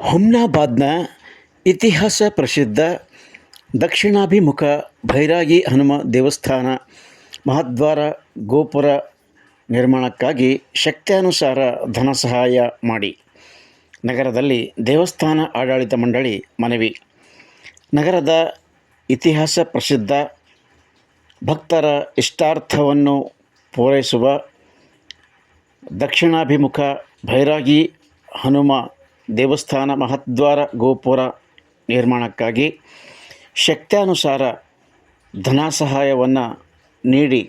ಹುಮ್ನಾಬಾದ್ನ ಇತಿಹಾಸ ಪ್ರಸಿದ್ಧ ದಕ್ಷಿಣಾಭಿಮುಖ ಭೈರಾಗಿ ಹನುಮ ದೇವಸ್ಥಾನ ಮಹಾದ್ವಾರ ಗೋಪುರ ನಿರ್ಮಾಣಕ್ಕಾಗಿ ಶಕ್ತ್ಯಾನುಸಾರ ಧನ ಸಹಾಯ ಮಾಡಿ. ನಗರದಲ್ಲಿ ದೇವಸ್ಥಾನ ಆಡಳಿತ ಮಂಡಳಿ ಮನವಿ. ನಗರದ ಇತಿಹಾಸ ಪ್ರಸಿದ್ಧ ಭಕ್ತರ ಇಷ್ಟಾರ್ಥವನ್ನು ಪೂರೈಸುವ ದಕ್ಷಿಣಾಭಿಮುಖ ಭೈರಾಗಿ ಹನುಮ ದೇವಸ್ಥಾನ ಮಹಾದ್ವಾರ ಗೋಪುರ ನಿರ್ಮಾಣಕ್ಕಾಗಿ ಶಕ್ತ್ಯಾನುಸಾರ ಧನ ಸಹಾಯವನ್ನು ನೀಡಿ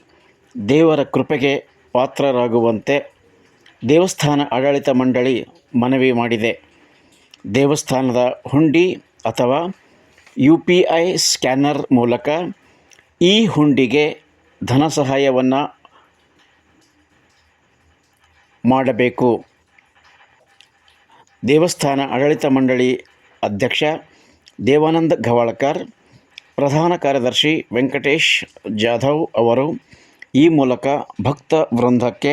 ದೇವರ ಕೃಪೆಗೆ ಪಾತ್ರರಾಗುವಂತೆ ದೇವಸ್ಥಾನ ಆಡಳಿತ ಮಂಡಳಿ ಮನವಿ ಮಾಡಿದೆ. ದೇವಸ್ಥಾನದ ಹುಂಡಿ ಅಥವಾ UPI ಸ್ಕ್ಯಾನರ್ ಮೂಲಕ ಈ ಹುಂಡಿಗೆ ಧನ ಸಹಾಯವನ್ನು ಮಾಡಬೇಕು. ದೇವಸ್ಥಾನ ಆಡಳಿತ ಮಂಡಳಿ ಅಧ್ಯಕ್ಷ ದೇವಾನಂದ ಘವಾಳ್ಕರ್, ಪ್ರಧಾನ ಕಾರ್ಯದರ್ಶಿ ವೆಂಕಟೇಶ್ ಜಾಧವ್ ಅವರು ಈ ಮೂಲಕ ಭಕ್ತ ವೃಂದಕ್ಕೆ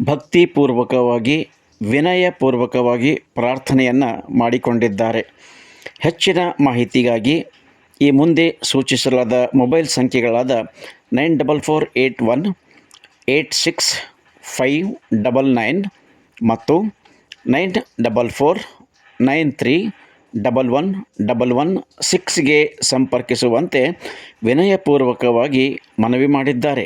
ಭಕ್ತಿಪೂರ್ವಕವಾಗಿ ವಿನಯಪೂರ್ವಕವಾಗಿ ಪ್ರಾರ್ಥನೆಯನ್ನು ಮಾಡಿಕೊಂಡಿದ್ದಾರೆ. ಹೆಚ್ಚಿನ ಮಾಹಿತಿಗಾಗಿ ಈ ಮುಂದೆ ಸೂಚಿಸಲಾದ ಮೊಬೈಲ್ ಸಂಖ್ಯೆಗಳಾದ 9448186599 ಮತ್ತು 9449311116ಗೆ ಸಂಪರ್ಕಿಸುವಂತೆ ವಿನಯಪೂರ್ವಕವಾಗಿ ಮನವಿ ಮಾಡಿದ್ದಾರೆ.